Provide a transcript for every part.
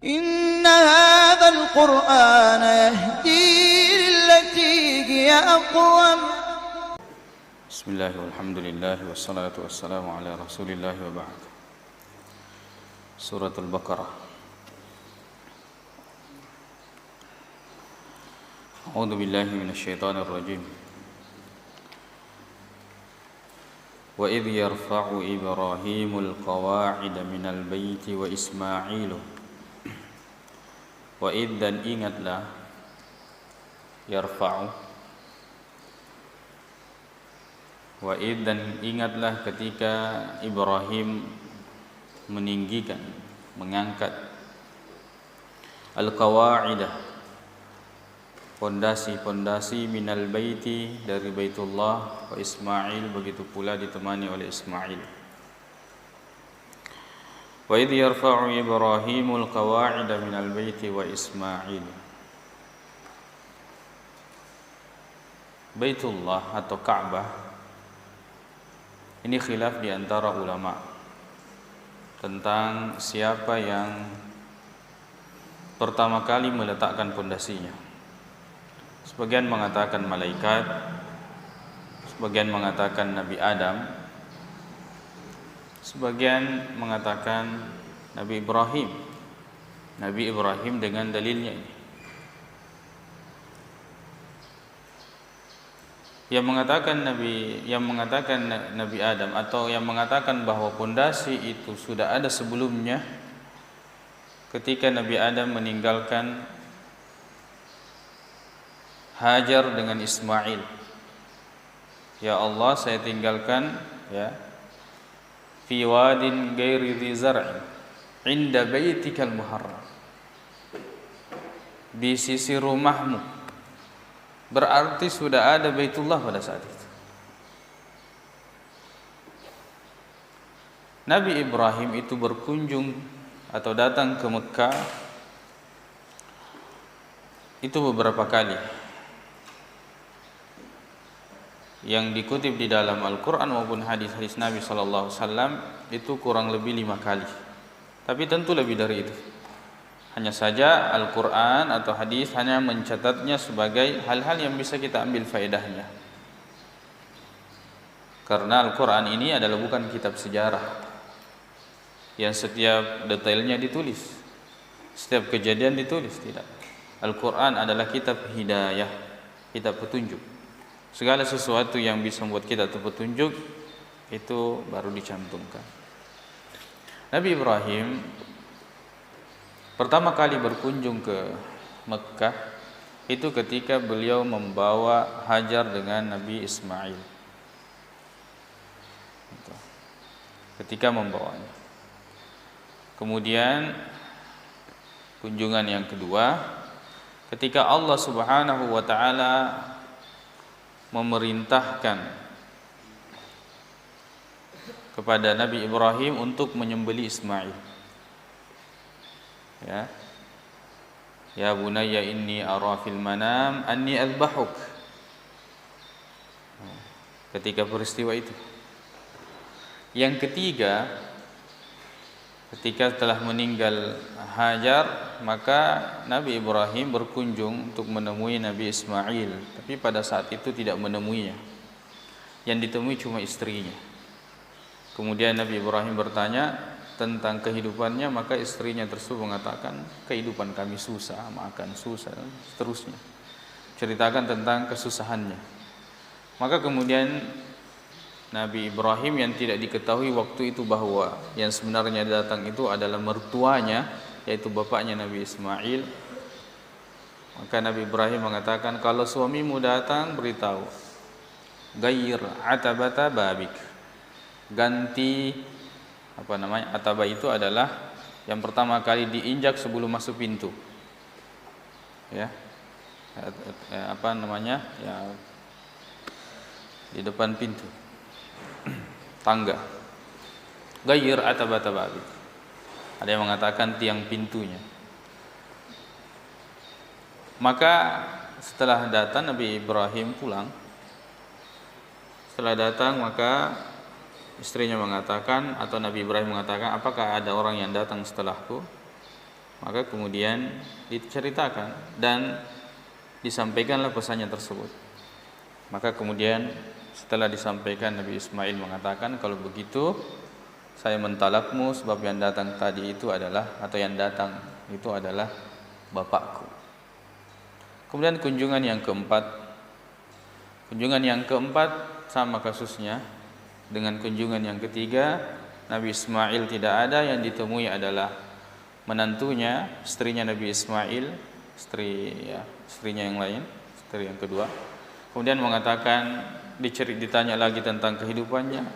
إن هذا القرآن يهدي للتي هي أقوم. بسم الله والحمد لله والصلاة والسلام على رسول الله وبعد. سورة البقرة. أعوذ بالله من الشيطان الرجيم. وإذ يرفع إبراهيم القواعد من البيت وإسماعيل. Wa'id dan ingatlah, yarfa'u. Wa'id dan ingatlah ketika Ibrahim meninggikan, mengangkat al-qawa'idah, pondasi-pondasi minal baiti, dari Baitullah, wa Ismail, begitu pula ditemani oleh Ismail. Wa idh yarfa'u Ibrahimul qawa'ida minal baiti wa Ismail. Baitullah atau Ka'bah ini khilaf di antara ulama tentang siapa yang pertama kali meletakkan pondasinya. Sebagian mengatakan malaikat, sebagian mengatakan Nabi Adam, sebagian mengatakan Nabi Ibrahim. Nabi Ibrahim dengan dalilnya ini. Yang mengatakan Nabi Adam atau yang mengatakan bahwa pondasi itu sudah ada sebelumnya ketika Nabi Adam meninggalkan Hajar dengan Ismail. Ya Allah, saya tinggalkan fi wadin ghairi dhi zar'in inda baitikal muharram, di sisi rumahmu. Berarti sudah ada Baitullah pada saat itu. Nabi Ibrahim itu berkunjung atau datang ke Mekah itu beberapa kali. Yang dikutip di dalam Al-Quran maupun hadis-hadis Nabi SAW itu kurang lebih 5 kali. Tapi tentu lebih dari itu. Hanya saja Al-Quran atau hadis hanya mencatatnya sebagai hal-hal yang bisa kita ambil faedahnya. Karena Al-Quran ini adalah bukan kitab sejarah yang setiap detailnya ditulis, setiap kejadian ditulis, tidak. Al-Quran adalah kitab hidayah, kitab petunjuk. Segala sesuatu yang bisa membuat kita terpetunjuk itu baru dicantumkan. Nabi Ibrahim pertama kali berkunjung ke Mekah itu ketika beliau membawa Hajar dengan Nabi Ismail. Ketika membawanya. Kemudian kunjungan yang kedua ketika Allah Subhanahu wa taala memerintahkan kepada Nabi Ibrahim untuk menyembelih Ismail. Ya bunayya inni ara fil manam anni adbahuk. Ketika peristiwa itu. Yang ketiga, ketika telah meninggal Hajar, maka Nabi Ibrahim berkunjung untuk menemui Nabi Ismail, tapi pada saat itu tidak menemuinya. Yang ditemui cuma istrinya. Kemudian Nabi Ibrahim bertanya tentang kehidupannya, maka istrinya tersebut mengatakan, kehidupan kami susah, makan susah, dan seterusnya. Ceritakan tentang kesusahannya. Maka kemudian Nabi Ibrahim yang tidak diketahui waktu itu bahwa yang sebenarnya datang itu adalah mertuanya, yaitu bapaknya Nabi Ismail. Maka Nabi Ibrahim mengatakan, kalau suamimu datang beritahu, gair atabata babik, ganti ataba itu adalah yang pertama kali diinjak sebelum masuk pintu. Di depan pintu. Tangga. Gair atabata babik. Ada yang mengatakan tiang pintunya. Maka setelah datang Nabi Ibrahim pulang. Setelah datang maka istrinya mengatakan atau Nabi Ibrahim mengatakan, apakah ada orang yang datang setelahku? Maka kemudian diceritakan dan disampaikanlah pesannya tersebut. Maka kemudian setelah disampaikan, Nabi Ismail mengatakan, kalau begitu saya mentalakmu sebab yang datang tadi itu adalah, atau yang datang itu adalah bapakku. Kemudian kunjungan yang keempat sama kasusnya dengan kunjungan yang ketiga. Nabi Ismail tidak ada, yang ditemui adalah menantunya, istrinya Nabi Ismail, istrinya yang lain, istri yang kedua. Kemudian mengatakan, ditanya lagi tentang kehidupannya,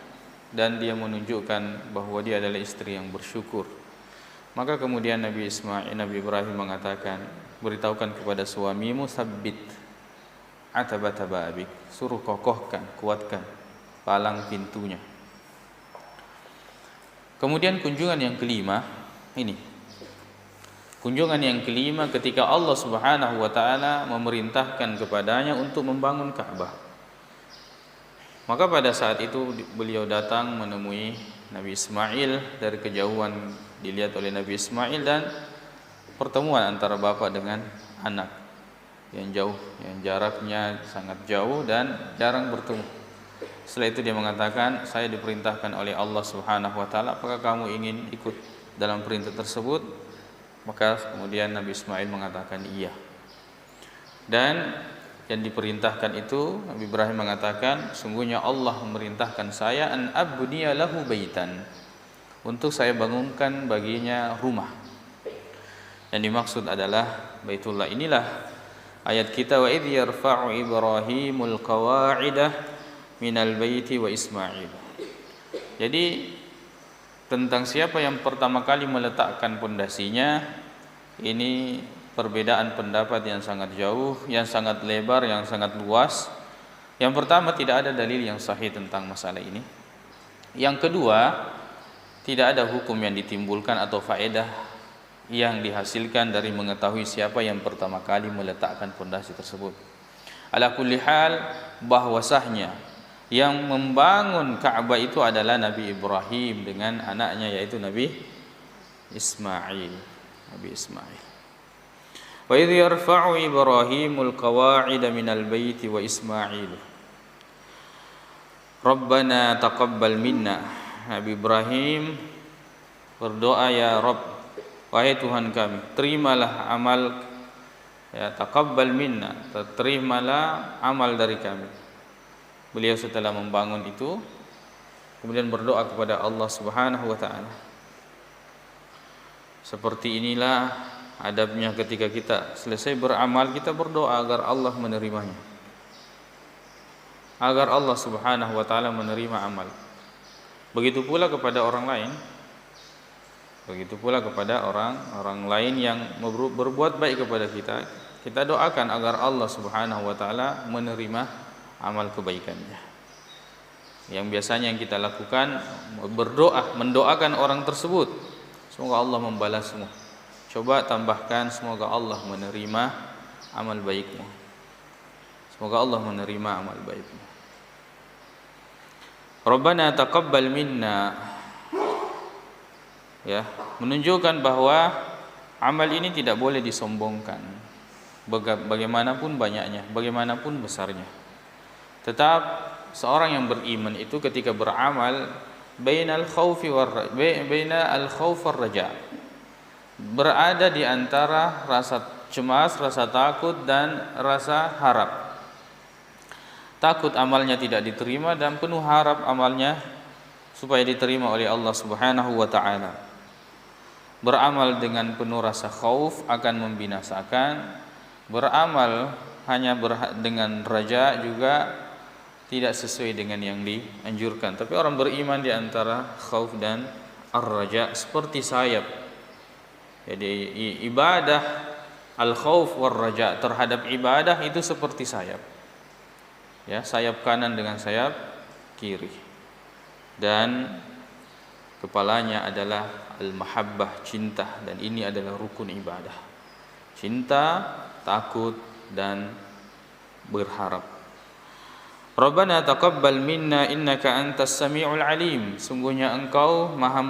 dan dia menunjukkan bahwa dia adalah istri yang bersyukur. Maka kemudian Nabi Ibrahim mengatakan, beritahukan kepada suamimu, sabbit atabata babik, suruh kokohkan, kuatkan palang pintunya. Kemudian kunjungan yang kelima ini. Kunjungan yang kelima ketika Allah Subhanahu wa taala memerintahkan kepadanya untuk membangun Ka'bah. Maka pada saat itu beliau datang menemui Nabi Ismail dari kejauhan, dilihat oleh Nabi Ismail, dan pertemuan antara bapak dengan anak yang jauh, yang jaraknya sangat jauh dan jarang bertemu. Setelah itu dia mengatakan, saya diperintahkan oleh Allah Subhanahu wa taala, apakah kamu ingin ikut dalam perintah tersebut? Maka kemudian Nabi Ismail mengatakan iya. Dan yang diperintahkan itu, Nabi Ibrahim mengatakan, sungguhnya Allah memerintahkan saya an abniya lahu baitan, untuk saya bangunkan baginya rumah. Yang dimaksud adalah Baitullah. Inilah ayat kita, wa idh yarfa'u Ibrahimul qawa'idah minal baiti wa Ismail. Jadi tentang siapa yang pertama kali meletakkan pondasinya, ini perbedaan pendapat yang sangat jauh, yang sangat lebar, yang sangat luas. Yang pertama, tidak ada dalil yang sahih tentang masalah ini. Yang kedua, tidak ada hukum yang ditimbulkan atau faedah yang dihasilkan dari mengetahui siapa yang pertama kali meletakkan pondasi tersebut. Ala kulli hal, bahwasanya yang membangun Ka'bah itu adalah Nabi Ibrahim dengan anaknya, yaitu Nabi Ismail. Wa idh yarfa'u Ibrahimul qawa'ida minal baiti wa Ismail Rabbana taqabbal minna. Nabi Ibrahim berdoa, ya Rabb, wahai Tuhan kami, terimalah amal, ya, taqabbal minna, terimalah amal dari kami. Beliau setelah membangun itu kemudian berdoa kepada Allah Subhanahu wa taala. Seperti inilah adabnya ketika kita selesai beramal, kita berdoa agar Allah menerimanya, agar Allah Subhanahu wa taala menerima amal. Begitu pula kepada orang lain. Begitu pula kepada orang lain yang berbuat baik kepada kita, kita doakan agar Allah Subhanahu wa taala menerima amal kebaikannya. Yang biasanya yang kita lakukan, berdoa, mendoakan orang tersebut, semoga Allah membalasmu. Coba tambahkan, semoga Allah menerima amal baikmu. Semoga Allah menerima amal baikmu. Rabbana taqabbal minna, ya, menunjukkan bahwa amal ini tidak boleh disombongkan, bagaimanapun banyaknya, bagaimanapun besarnya. Tetap seorang yang beriman itu ketika beramal, bainal khaufi bainal khauf war raja, berada di antara rasa cemas, rasa takut, dan rasa harap. Takut amalnya tidak diterima dan penuh harap amalnya supaya diterima oleh Allah Subhanahu wa taala. Beramal dengan penuh rasa khauf akan membinasakan. Beramal hanya dengan raja juga tidak sesuai dengan yang dianjurkan. Tapi orang beriman di antara khauf dan ar-raja seperti sayap. Jadi ibadah al-khauf war-raja terhadap ibadah itu seperti sayap. Ya, sayap kanan dengan sayap kiri. Dan kepalanya adalah al-mahabbah, cinta, dan ini adalah rukun ibadah. Cinta, takut, dan berharap. Rabbana taqabbal minna innaka antas sami'ul alim. Sungguhnya engkau maha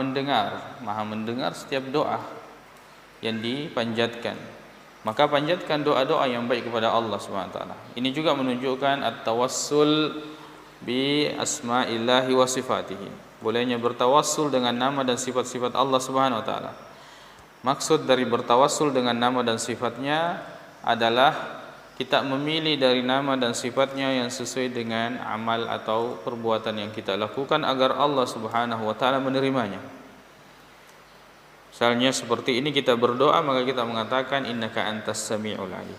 mendengar setiap doa. yang dipanjatkan. Maka panjatkan doa-doa yang baik kepada Allah Subhanahu wa taala. Ini juga menunjukkan at-tawassul bi asma'illahi wa sifatihi. Bolehnya bertawassul dengan nama dan sifat-sifat Allah Subhanahu wa taala. Maksud dari bertawassul dengan nama dan sifatnya adalah kita memilih dari nama dan sifatnya yang sesuai dengan amal atau perbuatan yang kita lakukan agar Allah Subhanahu wa taala menerimanya. Misalnya seperti ini, kita berdoa maka kita mengatakan innaka antas samiul alim.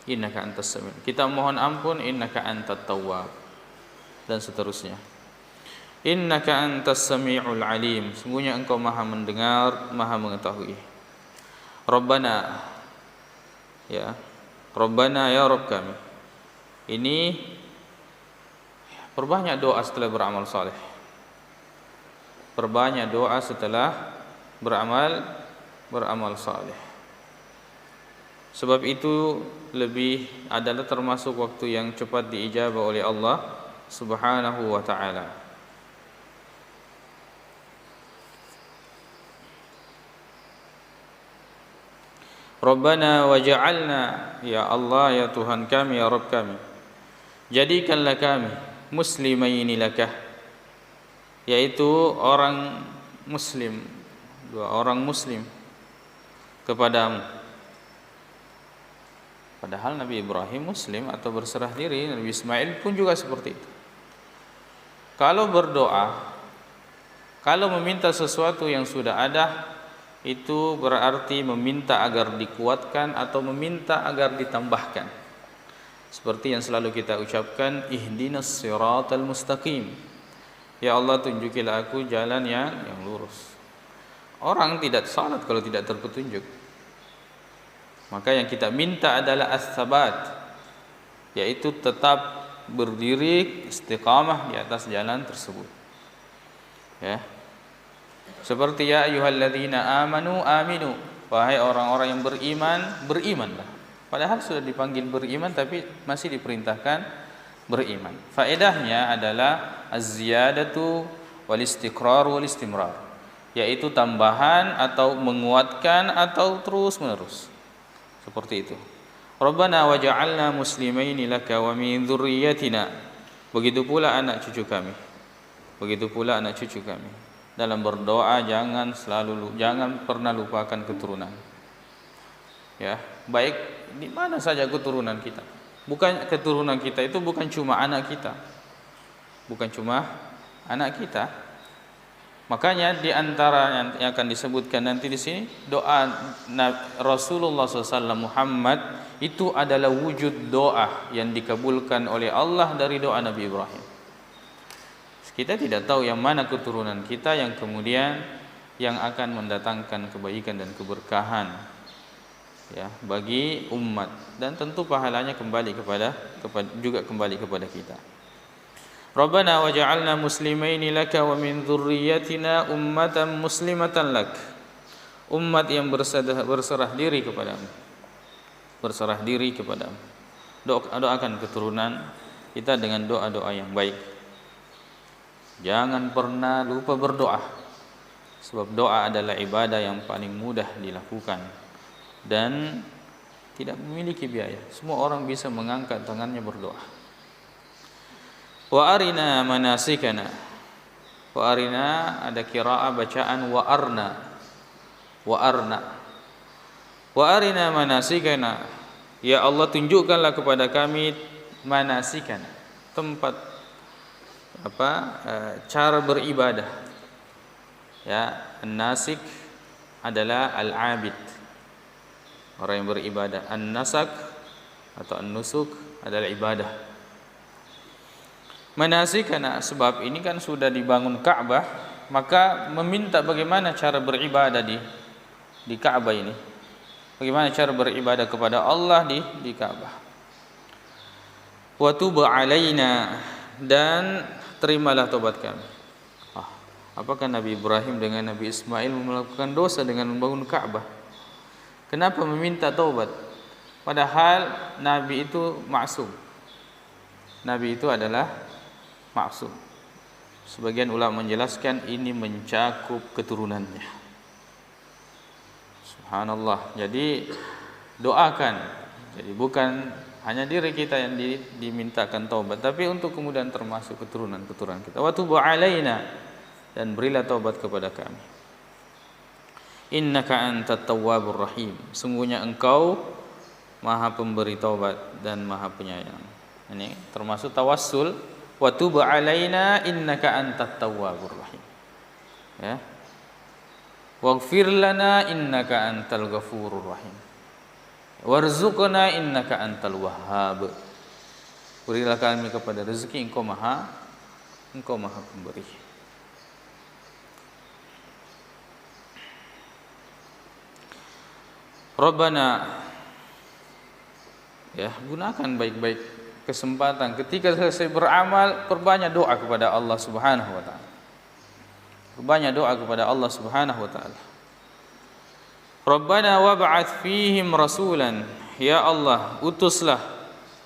Innaka antas sami'. Kita mohon ampun innaka antat tawwab dan seterusnya. Innaka antas samiul alim. Sungguhnya engkau Maha mendengar, Maha mengetahui. Rabbana, ya. Rabbana ya Rabb kami. Ini perbanyak doa setelah beramal saleh. Perbanyak doa setelah beramal saleh. Sebab itu lebih adalah termasuk waktu yang cepat diijabah oleh Allah Subhanahu wa taala. Rabbana waj'alna, ya Allah ya Tuhan kami ya Rabb kami, jadikanlah kami muslimaini lakah, yaitu orang muslim, dua orang muslim kepadamu. Padahal Nabi Ibrahim muslim atau berserah diri, Nabi Ismail pun juga seperti itu. Kalau berdoa, kalau meminta sesuatu yang sudah ada, itu berarti meminta agar dikuatkan atau meminta agar ditambahkan. Seperti yang selalu kita ucapkan, ihdinas siratal mustaqim. Ya Allah, tunjukilah aku jalan yang lurus. Orang tidak salat kalau tidak terpetunjuk. Maka yang kita minta adalah as-sabat, yaitu tetap berdiri istiqamah di atas jalan tersebut. Ya. Seperti ya ayyuhalladzina amanu aminu, wahai orang-orang yang beriman, berimanlah. Padahal sudah dipanggil beriman tapi masih diperintahkan beriman. Faedahnya adalah az-ziyadatu wal istiqrar wal istimrar, yaitu tambahan atau menguatkan atau terus-menerus. Seperti itu. Rabbana waj'alna muslimaini laka wa min dzurriyyatina. Begitu pula anak cucu kami. Begitu pula anak cucu kami. Dalam berdoa jangan pernah lupakan keturunan. Ya, baik di mana saja keturunan kita. Bukan keturunan kita itu bukan cuma anak kita. Bukan cuma anak kita. Makanya di antara yang akan disebutkan nanti di sini, doa Rasulullah SAW Muhammad itu adalah wujud doa yang dikabulkan oleh Allah dari doa Nabi Ibrahim. Kita tidak tahu yang mana keturunan kita yang kemudian yang akan mendatangkan kebaikan dan keberkahan, ya, bagi umat, dan tentu pahalanya kembali kepada kita. Rabbana waj'alna muslimaini laka wa min dzurriyyatina ummatan muslimatan lak. Umat yang berserah diri kepadamu. Berserah diri kepadamu. Doakan keturunan kita dengan doa-doa yang baik. Jangan pernah lupa berdoa. Sebab doa adalah ibadah yang paling mudah dilakukan dan tidak memiliki biaya. Semua orang bisa mengangkat tangannya berdoa. Wa arina manasikana. Wa arina ada qiraah bacaan wa arna. Wa arna. Wa arina manasikana. Ya Allah, tunjukkanlah kepada kami manasikana, tempat cara beribadah. Ya, an-nasik adalah al-abid, orang yang beribadah. An-nasak atau an-nusuk adalah ibadah. Manasikana, sebab ini kan sudah dibangun Ka'bah, maka meminta bagaimana cara beribadah di Ka'bah ini. Bagaimana cara beribadah kepada Allah di Ka'bah. Wa tub 'alaina, dan terimalah tobat kami. Apakah Nabi Ibrahim dengan Nabi Ismail melakukan dosa dengan membangun Ka'bah? Kenapa meminta taubat? Padahal Nabi itu maksum. Nabi itu adalah maksum. Sebagian ulama menjelaskan ini mencakup keturunannya. Subhanallah. Jadi doakan. Jadi bukan hanya diri kita yang dimintakan taubat, tapi untuk kemudian termasuk keturunan-keturunan kita. Wa tub alaina, dan berilah taubat kepada kami. Innaka antat tawwabur rahim. Sungguhnya engkau Maha pemberi taubat dan Maha penyayang. Ini termasuk tawassul. Wa tub alaina innaka antat tawwabur rahim. Ya. Waghfir lana innaka antal ghafurur rahim. Warzuqna innaka antal wahhab. Berilah kami kepada rezeki, engkau maha pemberi. Rabbana, ya, gunakan baik-baik kesempatan ketika selesai beramal, perbanyak doa kepada Allah Subhanahu wa taala. Perbanyak doa kepada Allah Subhanahu wa taala. Rabbana wab'ats fihim rasulan, ya Allah, utuslah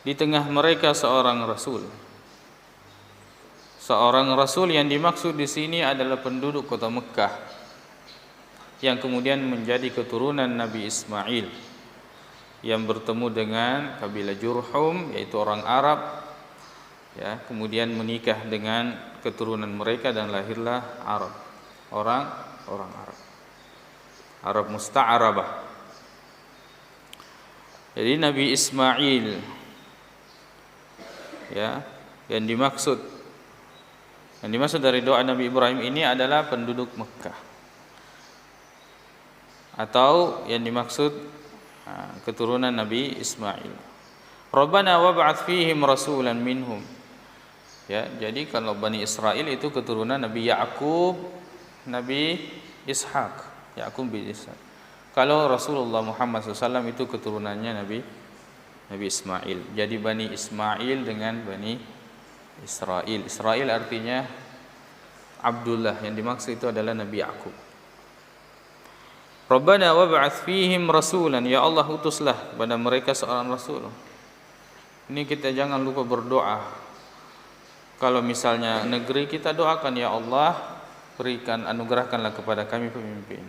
di tengah mereka seorang rasul. Seorang rasul yang dimaksud di sini adalah penduduk kota Mekah yang kemudian menjadi keturunan Nabi Ismail, yang bertemu dengan kabilah Jurhum, yaitu orang Arab, ya, kemudian menikah dengan keturunan mereka dan lahirlah Arab, orang Arab musta'arabah. Jadi Nabi Ismail, ya, yang dimaksud dari doa Nabi Ibrahim ini adalah penduduk Mekah, atau yang dimaksud keturunan Nabi Ismail. Rabbana wab'ats fihim rasulan minhum. Ya, jadi kalau Bani Israel itu keturunan Nabi Ya'qub, Nabi Ishak. Ya'qub bin Ishak. Kalau Rasulullah Muhammad SAW itu keturunannya Nabi Ismail. Jadi Bani Ismail dengan Bani Israel. Israel artinya Abdullah, yang dimaksud itu adalah Nabi Ya'qub. Rabbana wab'ats fihim rasulan, ya Allah, utuslah pada mereka seorang rasul. Ini kita jangan lupa berdoa. Kalau misalnya negeri kita, doakan, ya Allah, berikan, anugerahkanlah kepada kami pemimpin.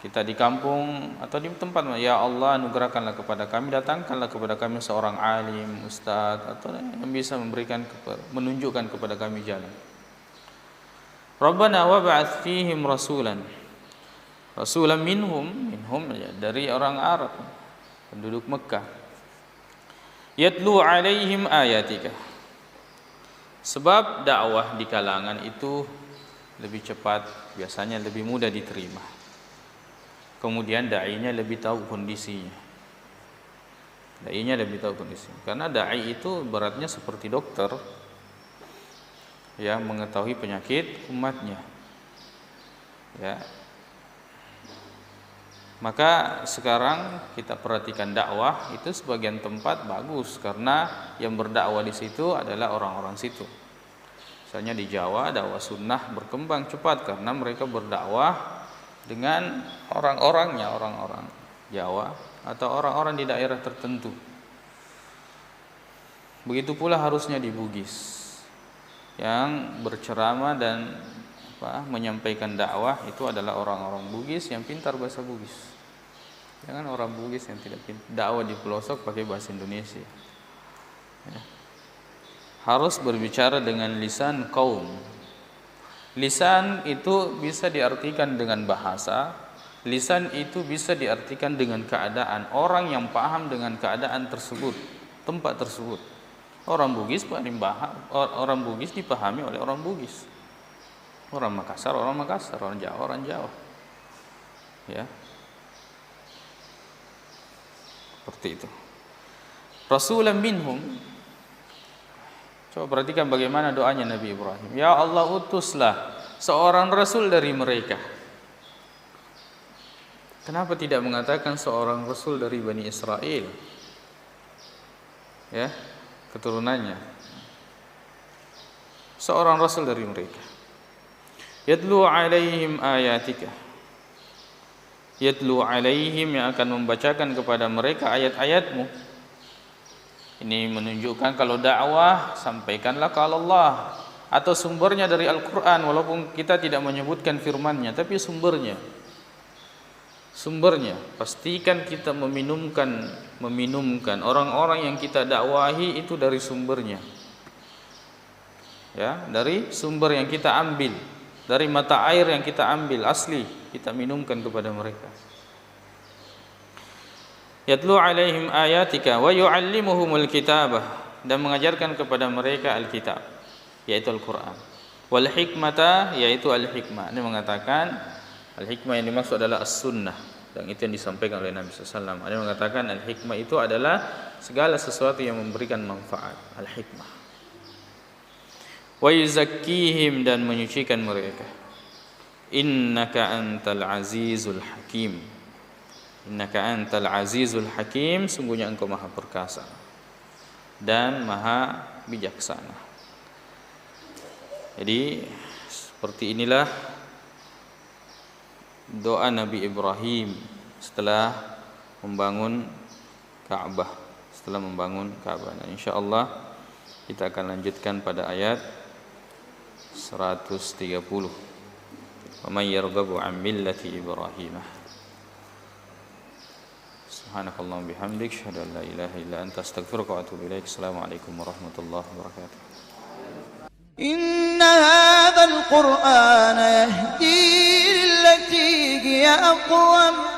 Kita di kampung atau di tempat, ya Allah, anugerahkanlah kepada kami, datangkanlah kepada kami seorang alim, ustaz, atau yang bisa menunjukkan kepada kami jalan. Rabbana wab'ats fihim rasulan minhum, ya, dari orang Arab, penduduk Mekah. Yatlu alaihim ayatika. Sebab dakwah di kalangan itu lebih cepat, biasanya lebih mudah diterima. Kemudian dai-nya lebih tahu kondisinya. Karena dai itu beratnya seperti dokter yang mengetahui penyakit umatnya. Ya. Maka sekarang kita perhatikan dakwah itu sebagian tempat bagus karena yang berdakwah di situ adalah orang-orang situ. Misalnya di Jawa, dakwah sunnah berkembang cepat karena mereka berdakwah dengan orang-orangnya, orang-orang Jawa atau orang-orang di daerah tertentu. Begitu pula harusnya di Bugis, yang berceramah dan menyampaikan dakwah itu adalah orang-orang Bugis yang pintar bahasa Bugis. Jangan orang Bugis yang tidak pintar dakwah di pelosok pakai bahasa Indonesia. Ya. Harus berbicara dengan lisan kaum. Lisan itu bisa diartikan dengan bahasa, lisan itu bisa diartikan dengan keadaan orang yang paham dengan keadaan tersebut, tempat tersebut. Orang Bugis dipahami oleh orang Bugis. Orang Makassar, orang Jawa, orang Jawa. Ya. Seperti itu. Rasulan minhum. Coba perhatikan bagaimana doanya Nabi Ibrahim. Ya Allah, utuslah seorang rasul dari mereka. Kenapa tidak mengatakan seorang rasul dari Bani Israel? Ya, keturunannya. Seorang rasul dari mereka. Yatlu alaihim ayatika. Yatlu alaihim, yang akan membacakan kepada mereka ayat-ayatmu. Ini menunjukkan kalau dakwah sampaikanlah kalau Allah atau sumbernya dari Al-Quran, walaupun kita tidak menyebutkan firmannya, tapi sumbernya. sumbernya. Pastikan kita meminumkan orang-orang yang kita dakwahi itu dari sumbernya. Ya, dari sumber yang kita ambil, dari mata air yang kita ambil asli, kita minumkan kepada mereka. Yatlu alaihim ayatika wa yuallimuhumul kitabah, dan mengajarkan kepada mereka alkitab, yaitu Al-Qur'an. Wal hikmata, yaitu al-hikmah. Ini mengatakan al-hikmah yang dimaksud adalah as-sunnah, dan itu yang disampaikan oleh Nabi SAW. Ada yang mengatakan al-hikmah itu adalah segala sesuatu yang memberikan manfaat, al-hikmah. Wa yuzakkihim, dan menyucikan mereka. Innaka antal azizul hakim. Innaka antal azizul hakim, sungguhnya engkau maha perkasa dan maha bijaksana. Jadi seperti inilah doa Nabi Ibrahim setelah membangun Ka'bah. Dan insyaallah kita akan lanjutkan pada ayat 130. Wa may yarghabu 'an millati Ibrahim. Subhanakallahumma bihamdik, asyhadu an la ilaha illa anta, astaghfiruka wa atubu ilaik. Assalamualaikum warahmatullahi wabarakatuh. إن هذا القرآن يهدي للتي هي أقوم